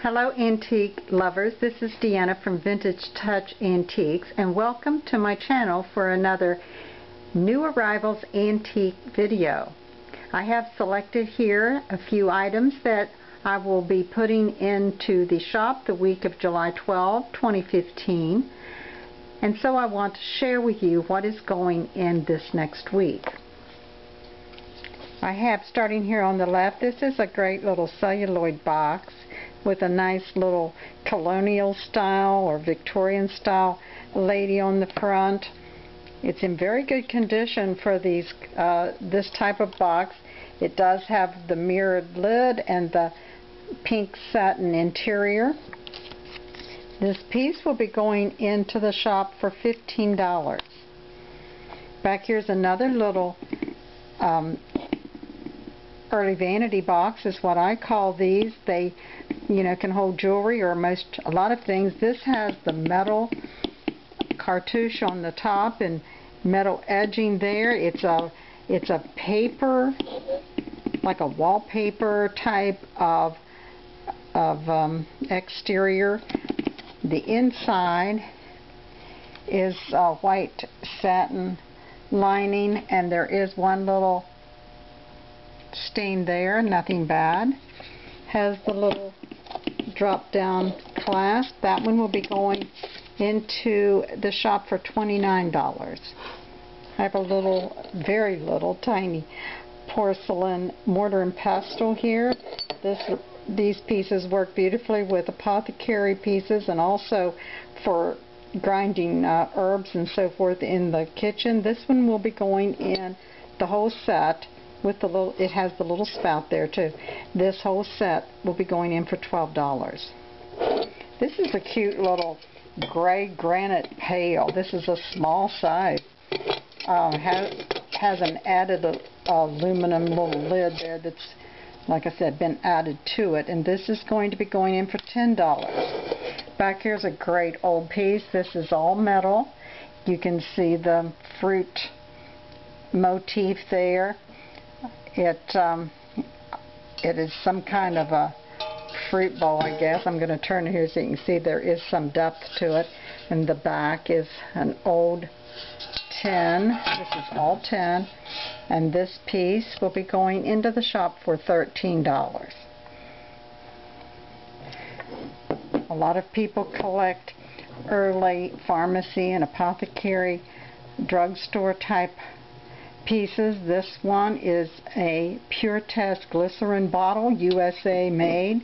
Hello antique lovers, this is Deanna from Vintage Touch Antiques and welcome to my channel for another new arrivals antique video. I have selected here a few items that I will be putting into the shop the week of July 12, 2015, and so I want to share with you what is going in this next week. I have, starting here on the left, this is a great little celluloid box with a nice little colonial style or Victorian style lady on the front. It's in very good condition for these this type of box. It does have the mirrored lid and the pink satin interior. This piece will be going into the shop for $15. Back here's another little early vanity box is what I call these. They, can hold jewelry or a lot of things. This has the metal cartouche on the top and metal edging there. It's a paper, like a wallpaper type of exterior. The inside is a white satin lining, and there is one little stain there, nothing bad. Has the little drop down clasp. That one will be going into the shop for $29. I have a little, very little, tiny porcelain mortar and pestle here. These pieces work beautifully with apothecary pieces and also for grinding herbs and so forth in the kitchen. This one will be going in the whole set with the little, it has the little spout there too. This whole set will be going in for $12. This is a cute little gray granite pail. This is a small size. Has an added aluminum little lid there that's, like I said, been added to it, and this is going to be going in for $10. Back here's a great old piece. This is all metal. You can see the fruit motif there. It is some kind of a fruit bowl, I guess. I'm going to turn it here so you can see there is some depth to it. And the back is an old tin. This is all tin. And this piece will be going into the shop for $13. A lot of people collect early pharmacy and apothecary drugstore type pieces. This one is a Pure Test glycerin bottle, USA made,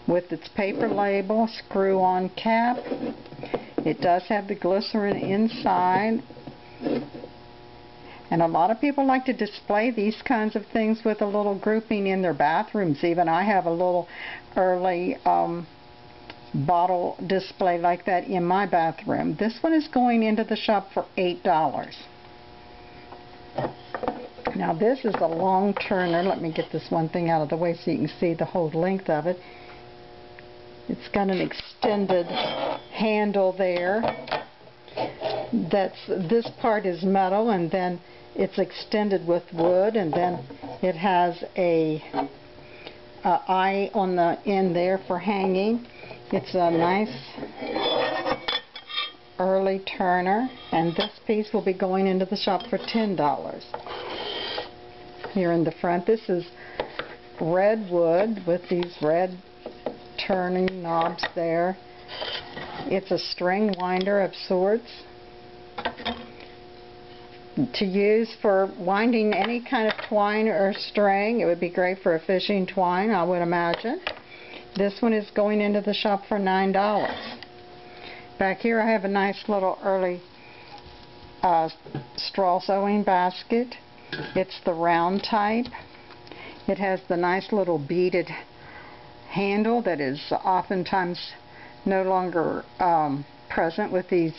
with its paper label, screw-on cap. It does have the glycerin inside, and a lot of people like to display these kinds of things with a little grouping in their bathrooms. Even I have a little early bottle display like that in my bathroom. This one is going into the shop for $8. Now this is a long turner. Let me get this one thing out of the way so you can see the whole length of it. It's got an extended handle there. This part is metal, and then it's extended with wood, and then it has a eye on the end there for hanging. It's a nice early turner, and this piece will be going into the shop for $10. Here in the front, this is red wood with these red turning knobs there. It's a string winder of sorts to use for winding any kind of twine or string. It would be great for a fishing twine, I would imagine. This one is going into the shop for $9. Back here I have a nice little early straw sewing basket. It's the round type. It has the nice little beaded handle that is oftentimes no longer present with these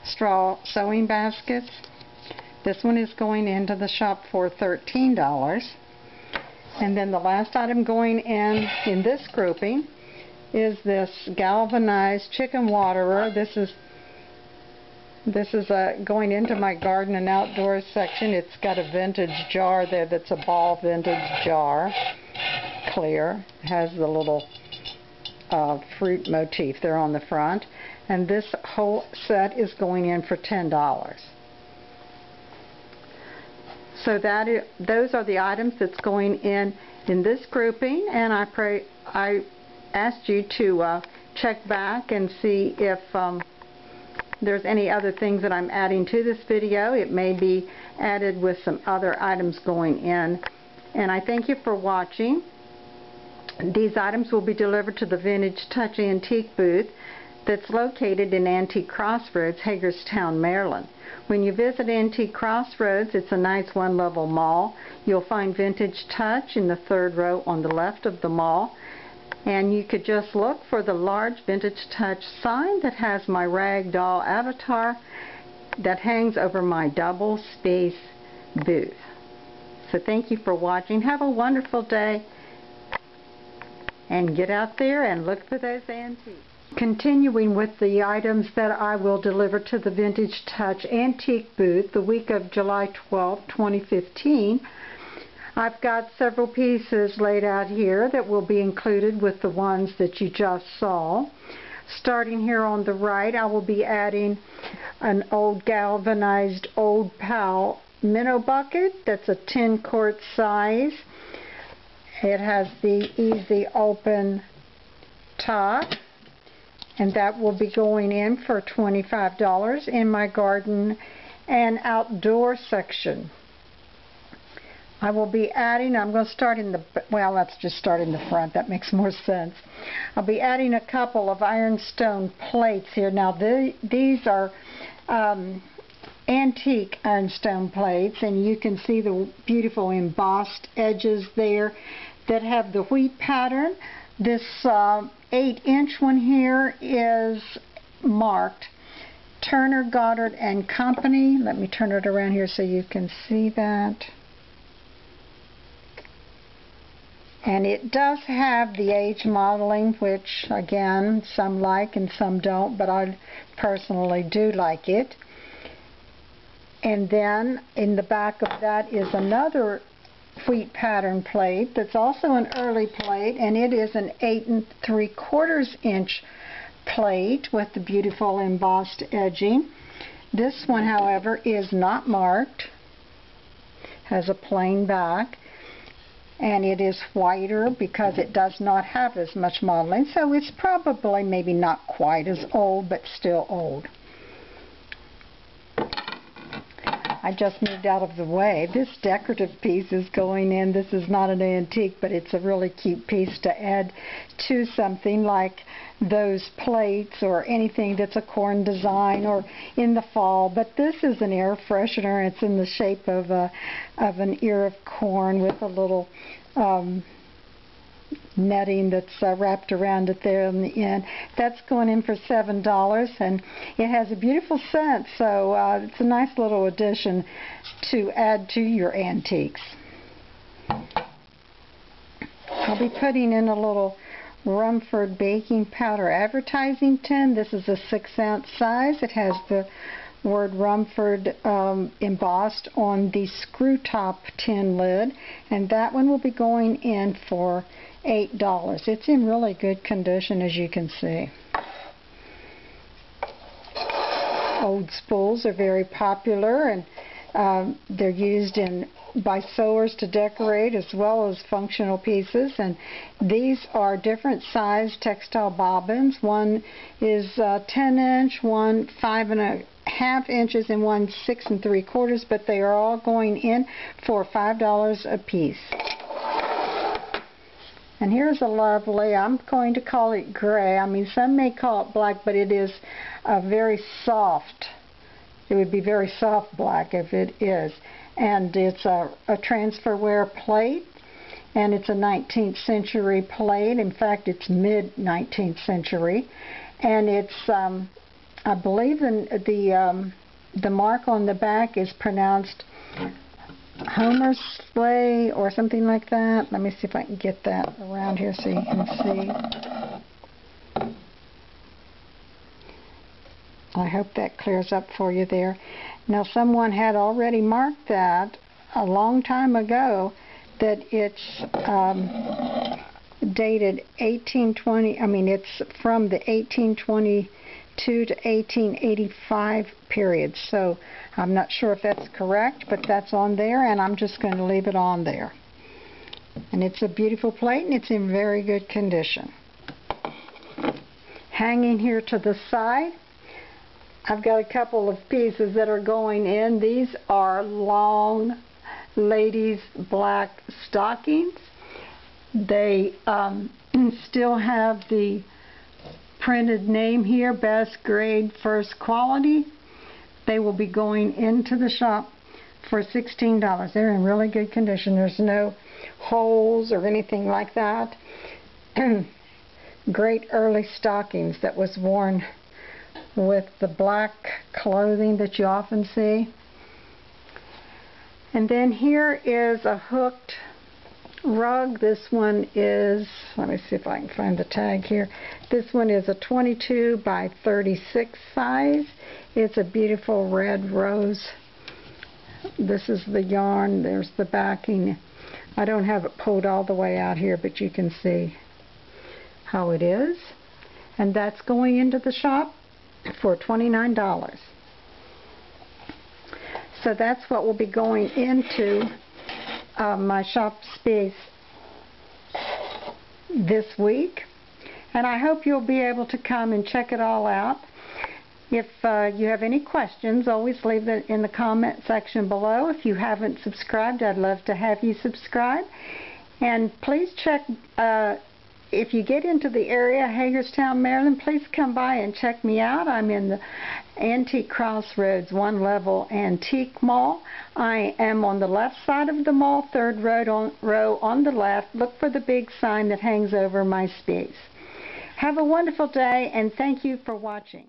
straw sewing baskets. This one is going into the shop for $13. And then the last item going in this grouping is this galvanized chicken waterer. This is going into my garden and outdoors section. It's got a vintage jar there that's a ball vintage jar, clear. It has the little fruit motif there on the front. And this whole set is going in for $10. So those are the items that's going in this grouping, and I asked you to check back and see if there's any other things that I'm adding to this video. It may be added with some other items going in. And I thank you for watching. These items will be delivered to the Vintage Touch Antique booth that's located in Antique Crossroads, Hagerstown, Maryland. When you visit Antique Crossroads, it's a nice one-level mall. You'll find Vintage Touch in the third row on the left of the mall. And you could just look for the large Vintage Touch sign that has my rag doll avatar that hangs over my double space booth. So thank you for watching. Have a wonderful day. And get out there and look for those antiques. Continuing with the items that I will deliver to the Vintage Touch Antique booth the week of July 12, 2015, I've got several pieces laid out here that will be included with the ones that you just saw. Starting here on the right, I will be adding an old galvanized Old Pal minnow bucket that's a 10-quart size. It has the easy open top, and that will be going in for $25 in my garden and outdoor section. I will be adding, I'm going to start in the, well, let's just start in the front. That makes more sense. I'll be adding a couple of ironstone plates here. Now, these are antique ironstone plates, and you can see the beautiful embossed edges there that have the wheat pattern. This 8-inch one here is marked Turner, Goddard and Company. Let me turn it around here so you can see that. And it does have the age modeling, which again some like and some don't, but I personally do like it. And then in the back of that is another wheat pattern plate that's also an early plate, and it is an 8 3/4 inch plate with the beautiful embossed edging. This one, however, is not marked, has a plain back, and it is whiter because it does not have as much modeling, so it's probably maybe not quite as old, but still old. I just moved out of the way. This decorative piece is going in. This is not an antique, but it's a really cute piece to add to something like those plates or anything that's a corn design or in the fall. But this is an air freshener. It's in the shape of an ear of corn with a little netting that's wrapped around it there in the end. That's going in for $7, and it has a beautiful scent, so it's a nice little addition to add to your antiques. I'll be putting in a little Rumford baking powder advertising tin. This is a 6-ounce size. It has the word Rumford embossed on the screw top tin lid, and that one will be going in for $8. It's in really good condition, as you can see. Old spools are very popular, and they're used by sewers to decorate as well as functional pieces, and these are different size textile bobbins. One is 10-inch, one 5.5 inches, and one 6 3/4, but they are all going in for $5 a piece. And here's a lovely, I'm going to call it gray. I mean, some may call it black, but it is a very soft. It would be very soft black if it is. And it's a transfer wear plate, and it's a 19th century plate. In fact, it's mid-19th century. And it's, I believe the mark on the back is pronounced Homer's sleigh or something like that. Let me see if I can get that around here so you can see. I hope that clears up for you there. Now, someone had already marked that a long time ago that it's dated 1820, it's from the 1822 to 1885 period. So I'm not sure if that's correct, but that's on there, and I'm just going to leave it on there. And it's a beautiful plate, and it's in very good condition. Hanging here to the side, I've got a couple of pieces that are going in. These are long ladies' black stockings. They still have the printed name here, best grade, first quality. They will be going into the shop for $16. They're in really good condition. There's no holes or anything like that. Great early stockings that was worn with the black clothing that you often see. And then here is a hooked rug. This one is, let me see if I can find the tag here. This one is a 22 by 36 size. It's a beautiful red rose. This is the yarn. There's the backing. I don't have it pulled all the way out here, but you can see how it is. And that's going into the shop for $29. So that's what will be going into my shop space this week. And I hope you'll be able to come and check it all out. If you have any questions, always leave them in the comment section below. If you haven't subscribed, I'd love to have you subscribe. And please check, if you get into the area, Hagerstown, Maryland, please come by and check me out. I'm in the Antique Crossroads one-level antique mall. I am on the left side of the mall, third row on the left. Look for the big sign that hangs over my space. Have a wonderful day, and thank you for watching.